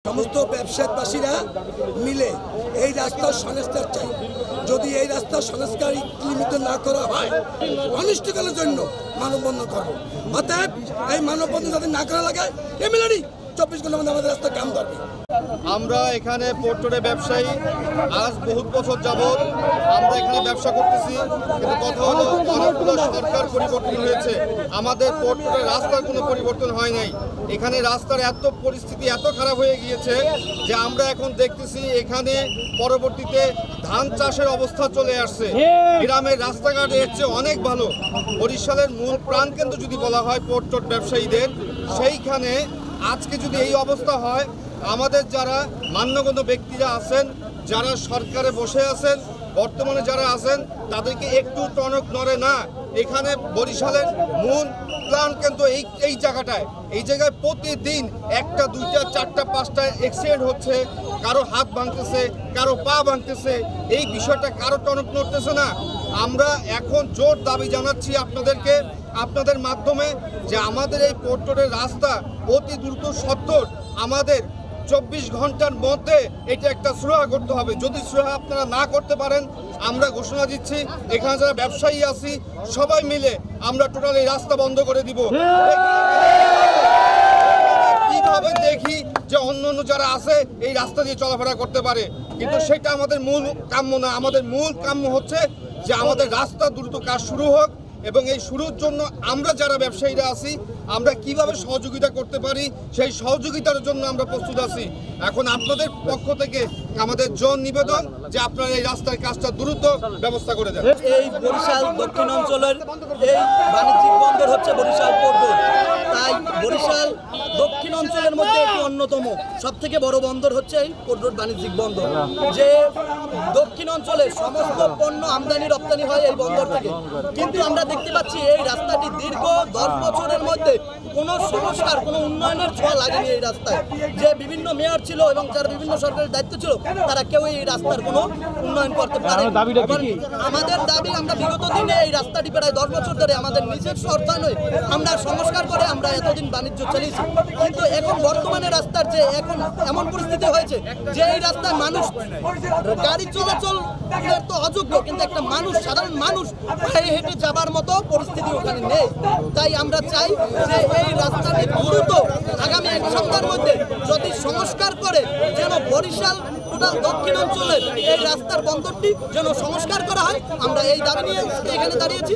সমস্ত ব্যবসায়ীরা মিলে এই রাস্তার সংস্কার চাই। যদি এই রাস্তার সংস্কার লিমিট না করা হয় অনিশ্চিতকালের জন্য মানববন্ধন করবো। অতএব এই মানববন্ধন যাতে না করা লাগে এমএলএ 24 ঘন্টার মধ্যে আমাদের রাস্তা কাম করবে। আমরা এখানে পোর্ট রোডে ব্যবসায়ী আজ বহুত বছর যাবৎ আমরা এখানে ব্যবসা করতেছি, কিন্তু কথা হলো অনেকগুলো সরকার পরিবর্তন হয়েছে, আমাদের পোর্ট রোডের রাস্তার কোনো পরিবর্তন হয় নাই। এখানে রাস্তার এত পরিস্থিতি এত খারাপ হয়ে গিয়েছে যে আমরা এখন দেখতেছি এখানে পরবর্তীতে ধান চাষের অবস্থা চলে আসছে। গ্রামের রাস্তাঘাট এর চেয়ে অনেক ভালো। বরিশালের মূল প্রাণকেন্দ্র যদি বলা হয় পোর্ট রোড ব্যবসায়ীদের, সেইখানে আজকে যদি এই অবস্থা হয়, আমাদের যারা মান্যগণ্য ব্যক্তিরা আছেন, যারা সরকারে বসে আছেন, বর্তমানে যারা আছেন, তাদেরকে একটু টনক নড়ে না। এখানে বরিশালের মূল প্ল্যান কিন্তু এই জায়গায় প্রতিদিন একটা দুইটা চারটা পাঁচটা অ্যাক্সিডেন্ট হচ্ছে, কারো হাত ভাঙতেছে, কারো পা ভাঙতেছে। এই বিষয়টা কারো টনক নড়তেছে না। আমরা এখন জোর দাবি জানাচ্ছি আপনাদের মাধ্যমে যে আমাদের এই পোর্ট রোডের রাস্তা অতি দ্রুত সত্তর আমাদের 24 ঘন্টার মধ্যে এটা একটা সুরাহা করতে হবে। যদি সুরাহা আপনারা না করতে পারেন, আমরা ঘোষণা দিচ্ছি এখানে যারা ব্যবসায়ী আছি সবাই মিলে আমরা টোটাল এই রাস্তা বন্ধ করে দিব। কিভাবে দেখি যে অন্য যারা আছে এই রাস্তা দিয়ে চলাফেরা করতে পারে, কিন্তু সেটা আমাদের মূল কাম্য না। আমাদের মূল কাম্য হচ্ছে যে আমাদের রাস্তা দ্রুত কাজ শুরু হোক, এবং এই শুরুর জন্য আমরা যারা ব্যবসায়ীরা আছি আমরা কিভাবে সহযোগিতা করতে পারি সেই সহযোগিতার জন্য আমরা প্রস্তুত আছি। এখন আপনাদের পক্ষ থেকে আমাদের নিবেদন যে আপনারা এই রাস্তার কাজটা দ্রুত ব্যবস্থা করে দেন। এই বরিশাল দক্ষিণ অঞ্চলের এই বাণিজ্যিক বন্দর হচ্ছে বরিশাল পোর্ট রোড। তাই বরিশাল দক্ষিণ অঞ্চলের মধ্যে একটি অন্যতম সবথেকে বড় বন্দর হচ্ছে এই পোর্ট রোড বাণিজ্যিক বন্দর, যে দক্ষিণ অঞ্চলে সমস্ত পণ্য আমদানি রপ্তানি হয় এই বন্দর থেকে। কিন্তু আমরা দেখতে পাচ্ছি এই রাস্তাটি দীর্ঘ 10 বছরের মধ্যে কোনো সংস্কার, কোনো উন্নয়নের ছোঁয়া লাগেনি এই রাস্তায়। যে বিভিন্ন মেয়র ছিল এবং যারা বিভিন্ন সরকারের দায়িত্ব ছিল, তারা কেউ এই রাস্তার কোনো উন্নয়ন করতে পারে। আমাদের দাবি, আমরা বিগত দিনে এই রাস্তাটি প্রায় 10 বছর ধরে আমাদের নিজের অর্থায়নে আমরা সংস্কার করে আমরা এতদিন বাণিজ্য চালিয়েছি। কিন্তু এখন বর্তমানে রাস্তার যে এখন এমন পরিস্থিতি হয়েছে যে এই রাস্তায় মানুষ গাড়ি চলাচল তো অযোগ্য, কিন্তু একটা মানুষ, সাধারণ মানুষ পায়ে হেঁটে যাবার মতো পরিস্থিতি ওখানে নেই। তাই আমরা চাই যে এই রাস্তাটি দ্রুত আগামী 1 সপ্তাহের মধ্যে যদি সংস্কার করে যেন বরিশাল টোটাল দক্ষিণ অঞ্চলের এই রাস্তার বন্দরটি যেন সংস্কার করা হয়। আমরা এই দাবি নিয়ে এখানে দাঁড়িয়েছি।